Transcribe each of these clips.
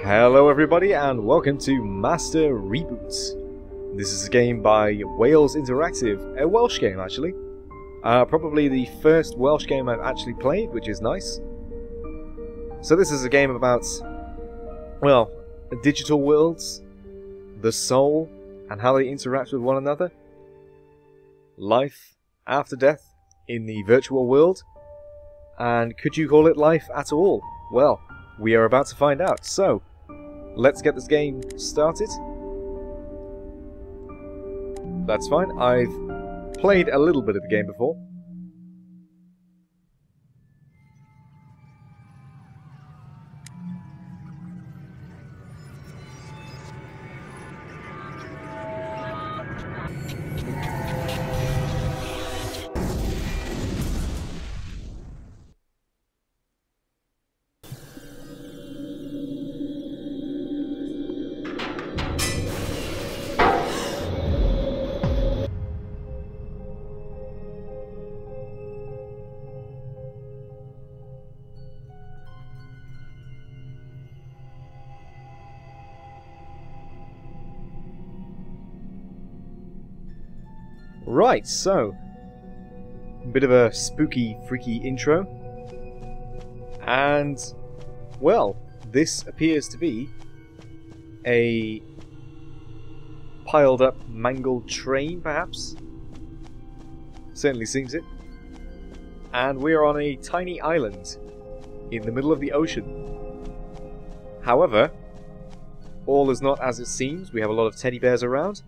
Hello everybody and welcome to Master Reboot. This is a game by Wales Interactive, a Welsh game actually. Probably the first Welsh game I've actually played, which is nice. So this is a game about, well, digital worlds, the soul, and how they interact with one another. Life after death in the virtual world. And could you call it life at all? Well, we are about to find out. So, let's get this game started. That's fine. I've played a little bit of the game before. Right, so, a bit of a spooky, freaky intro, and, well, this appears to be a piled up, mangled train, perhaps? Certainly seems it. And we are on a tiny island in the middle of the ocean. However, all is not as it seems. We have a lot of teddy bears around.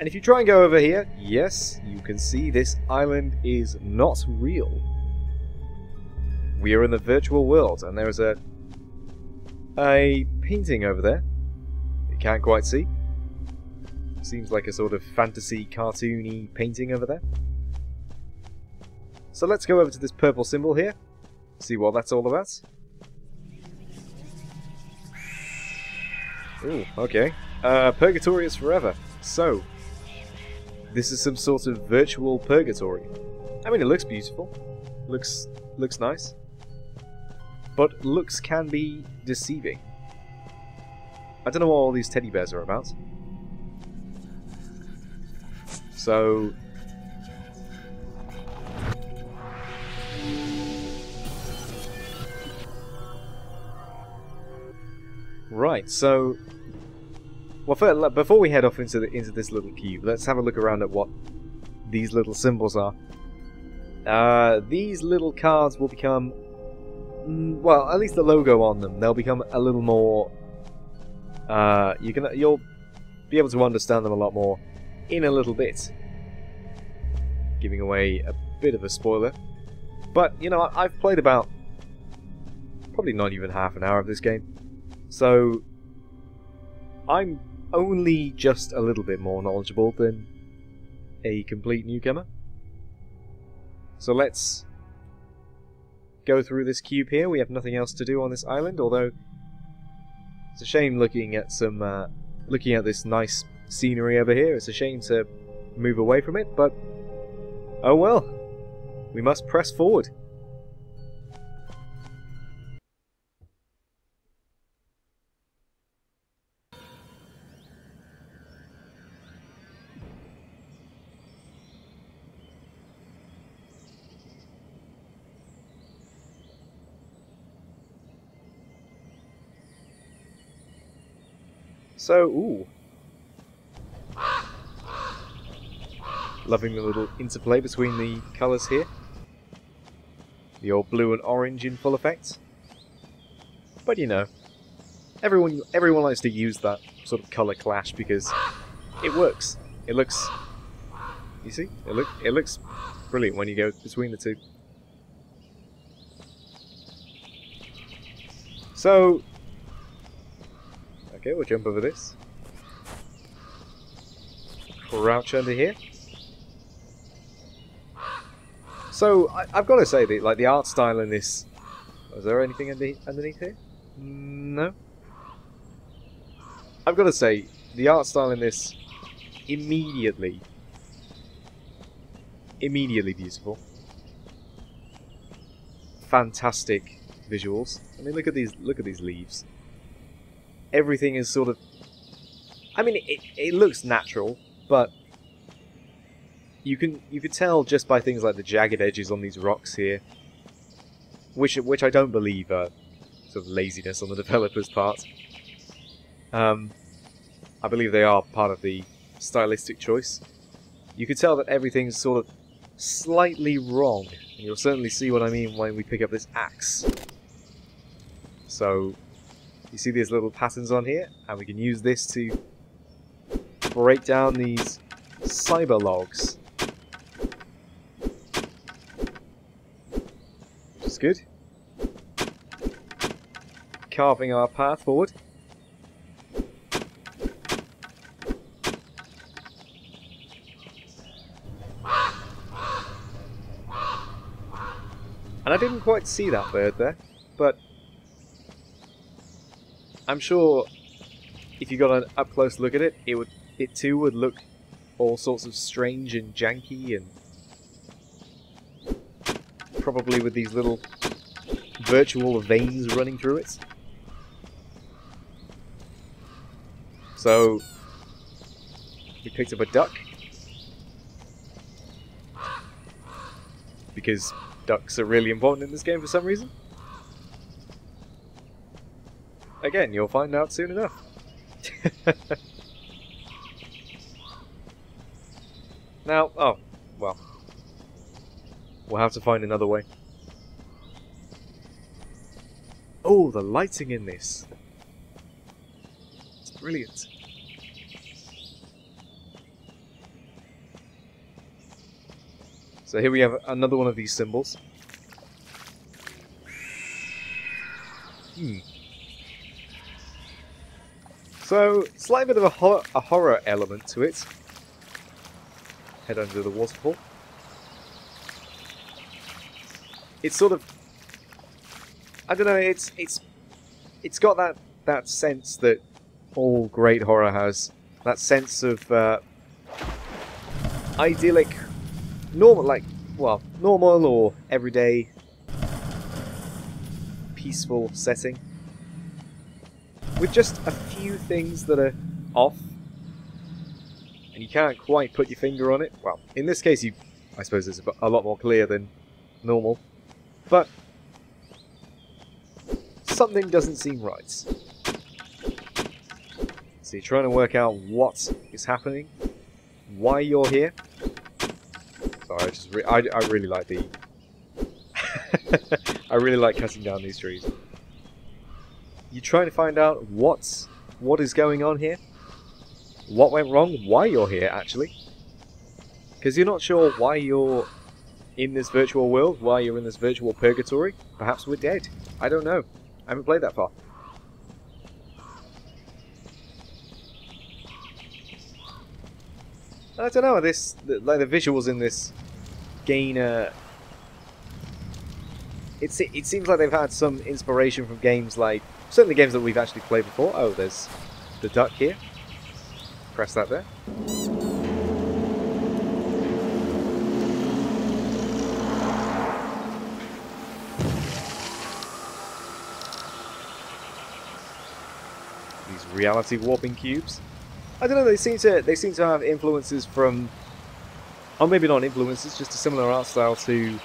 And if you try and go over here, yes, you can see this island is not real. We are in the virtual world, and there is a painting over there. You can't quite see. Seems like a sort of fantasy, cartoony painting over there. So let's go over to this purple symbol here, see what that's all about. Ooh, okay. Purgatory is forever. So, this is some sort of virtual purgatory. I mean, it looks beautiful. Looks nice. But looks can be deceiving. I don't know what all these teddy bears are about. So, right, so, well, first, before we head off into this little cube, let's have a look around at what these little symbols are. These little cards will become, well, at least the logo on them, they'll become a little more. You'll be able to understand them a lot more in a little bit. Giving away a bit of a spoiler, but you know, I've played about probably not even half an hour of this game, so I'm only just a little bit more knowledgeable than a complete newcomer. So let's go through this cube here. We have nothing else to do on this island, although it's a shame looking at this nice scenery over here. It's a shame to move away from it, but oh well. We must press forward. So, ooh. Loving the little interplay between the colours here. The old blue and orange in full effect. But you know, everyone likes to use that sort of colour clash because it works. It looks, you see, it looks brilliant when you go between the two. So, okay, we'll jump over this. Crouch under here. So, I've got to say, the art style in this... Is there anything underneath here? No? I've got to say, the art style in this, immediately beautiful. Fantastic visuals. I mean, look at these leaves. everything is sort of... I mean, it looks natural, but you could tell just by things like the jagged edges on these rocks here, which I don't believe are sort of laziness on the developer's part. I believe they are part of the stylistic choice. You could tell that everything's sort of slightly wrong, and you'll certainly see what I mean when we pick up this axe. So, you see these little patterns on here, and we can use this to break down these cyber logs. Which is good. Carving our path forward. And I didn't quite see that bird there, but I'm sure if you got an up-close look at it, it too would look all sorts of strange and janky, and probably with these little virtual veins running through it. So, we picked up a duck, because ducks are really important in this game for some reason. Again, you'll find out soon enough. Now, oh, well. We'll have to find another way. Oh, the lighting in this. It's brilliant. So here we have another one of these symbols. So, slightly bit of a horror element to it. Head under the waterfall. It's sort of, I don't know, it's got that sense that all great horror has. That sense of idyllic, normal or everyday peaceful setting, with just a few things that are off, and you can't quite put your finger on it. Well, in this case, I suppose it's a lot more clear than normal, but something doesn't seem right. So you're trying to work out what is happening, why you're here. Sorry, I really like the I really like cutting down these trees. You're trying to find out what is going on here, what went wrong, why you're here actually, because you're not sure why you're in this virtual world, why you're in this virtual purgatory. Perhaps we're dead. I don't know. I haven't played that far. I don't know. Like the visuals in this gain. It seems like they've had some inspiration from games like, certainly games that we've actually played before. Oh, there's the duck here. Press that there. These reality warping cubes. I don't know. They seem to have influences from, or maybe not influences, just a similar art style to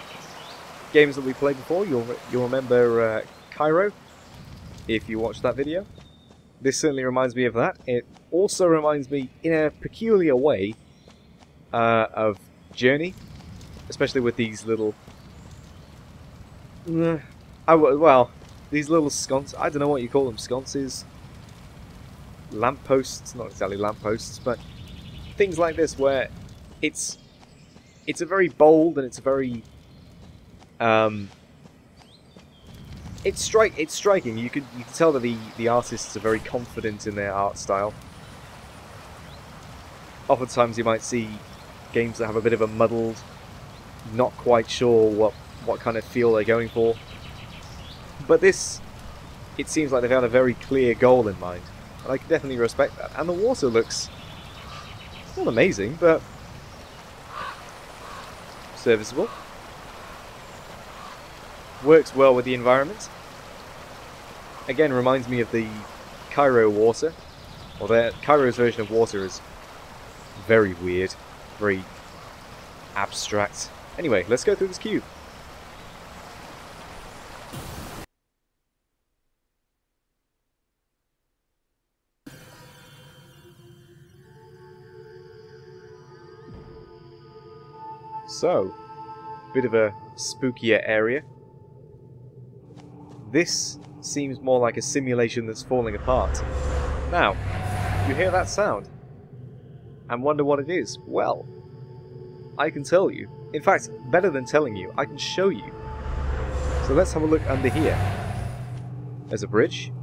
games that we played before. You'll remember Cairo, if you watched that video. This certainly reminds me of that. It also reminds me, in a peculiar way, of Journey, especially with these little, well, these little sconces. I don't know what you call them, sconces, lampposts, not exactly lampposts, but things like this, where it's a very bold and it's a very it's striking. You can tell that the artists are very confident in their art style. Oftentimes you might see games that have a bit of a muddled, not quite sure what kind of feel they're going for. But this, it seems like they've had a very clear goal in mind, and I can definitely respect that. And the water looks not amazing, but serviceable. Works well with the environment. Again, reminds me of the Cairo water. Or Cairo's version of water is very weird, very abstract. Anyway, let's go through this cube. So, bit of a spookier area. This seems more like a simulation that's falling apart. Now, you hear that sound and wonder what it is. Well, I can tell you. In fact, better than telling you, I can show you. So let's have a look under here. There's a bridge.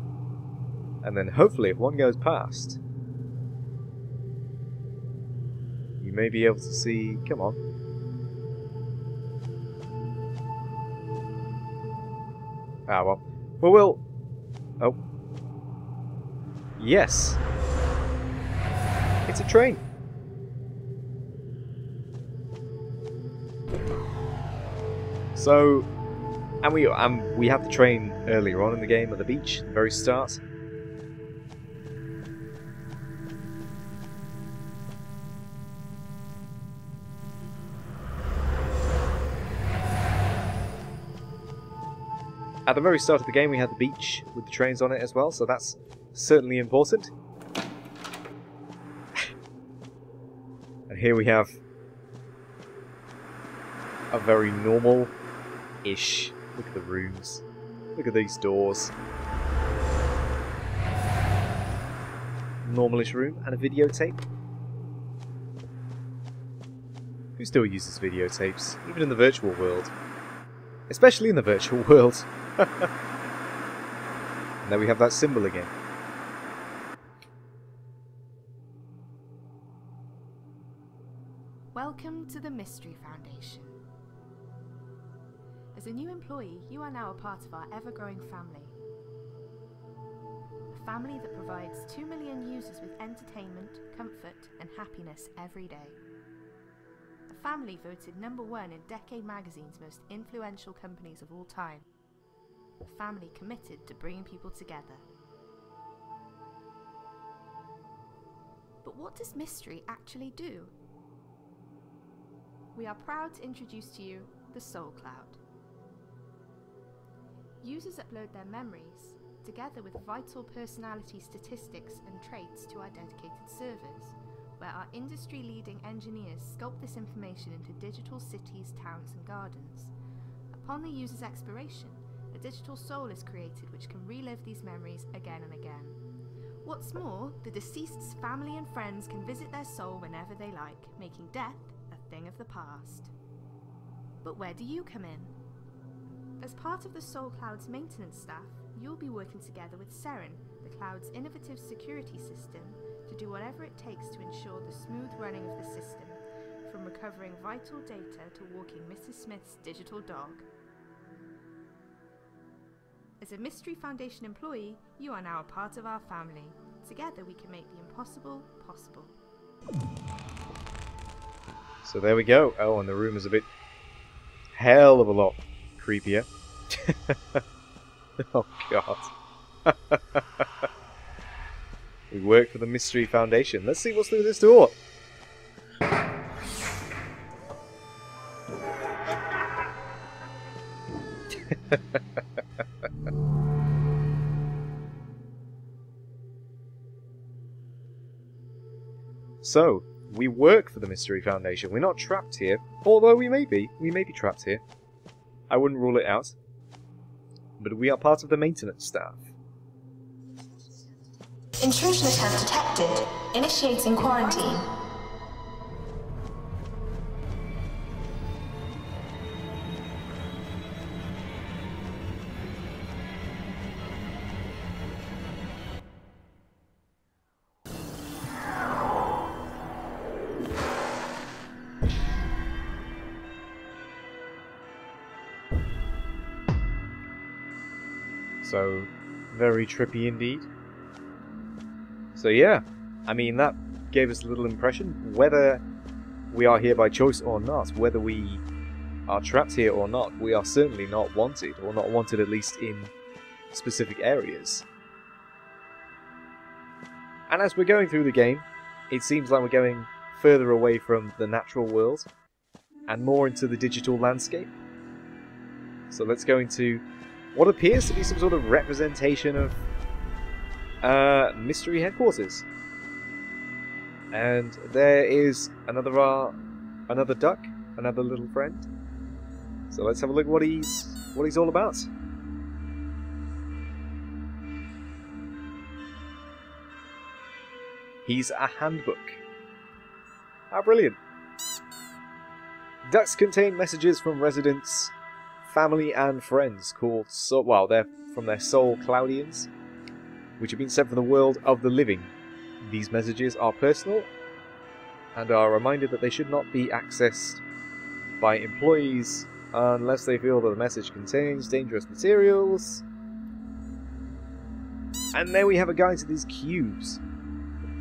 And then hopefully if one goes past, you may be able to see... Come on. Ah, well. Well, we'll... Oh. Yes. It's a train. So, and we had the train earlier on in the game at the beach, at the very start. At the very start of the game we had the beach with the trains on it as well, so that's certainly important. And here we have a very normal-ish. Look at the rooms. Look at these doors. Normalish room and a videotape. Who still uses videotapes? Even in the virtual world. Especially in the virtual world. And there we have that symbol again. Welcome to the Mystery Foundation. As a new employee, you are now a part of our ever-growing family. A family that provides 2 million users with entertainment, comfort, and happiness every day. A family voted #1 in Decade Magazine's most influential companies of all time. A family committed to bringing people together. But what does Mystery actually do? We are proud to introduce to you the Soul Cloud. Users upload their memories, together with vital personality statistics and traits, to our dedicated servers, where our industry-leading engineers sculpt this information into digital cities, towns and gardens. Upon the user's expiration, a digital soul is created which can relive these memories again and again. What's more, the deceased's family and friends can visit their soul whenever they like, making death a thing of the past. But where do you come in? As part of the Soul Cloud's maintenance staff, you'll be working together with Seren, the cloud's innovative security system, to do whatever it takes to ensure the smooth running of the system, from recovering vital data to walking Mrs. Smith's digital dog. As a Mystery Foundation employee, you are now a part of our family. Together we can make the impossible possible. So there we go. Oh, and the room is a bit hell of a lot creepier. Oh god. We work for the Mystery Foundation. Let's see what's through this door. So, we work for the Mystery Foundation. We're not trapped here, although we may be. We may be trapped here. I wouldn't rule it out. But we are part of the maintenance staff. Intrusion attempt detected. Initiating quarantine. So, very trippy indeed. So yeah, I mean that gave us a little impression. Whether we are here by choice or not, whether we are trapped here or not, we are certainly not wanted, or not wanted at least in specific areas. And as we're going through the game, it seems like we're going further away from the natural world and more into the digital landscape. So let's go into what appears to be some sort of representation of Mystery Headquarters. And there is another duck, another little friend. So let's have a look what he's all about. He's a handbook. How brilliant. Ducks contain messages from residents, family and friends called they're from their soul Cloudians, which have been sent from the world of the living. These messages are personal and are a reminder that they should not be accessed by employees unless they feel that the message contains dangerous materials. And there we have a guide to these cubes.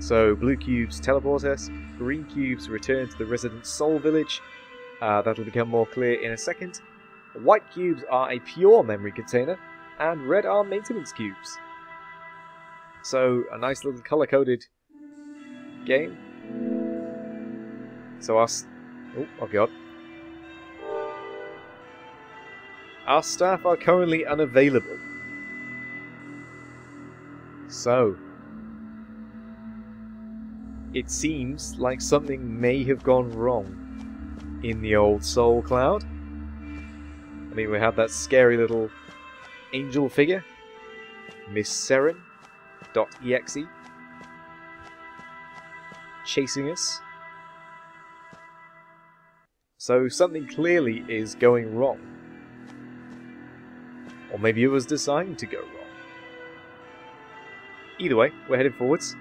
So blue cubes teleport us, green cubes return to the resident soul village. That'll become more clear in a second. White cubes are a pure memory container, and red are maintenance cubes. So a nice little color-coded game. So oh god. Our staff are currently unavailable. So it seems like something may have gone wrong in the old Soul Cloud. I mean, we have that scary little angel figure, Miss Seren.exe, chasing us. So something clearly is going wrong. Or maybe it was designed to go wrong. Either way, we're headed forwards.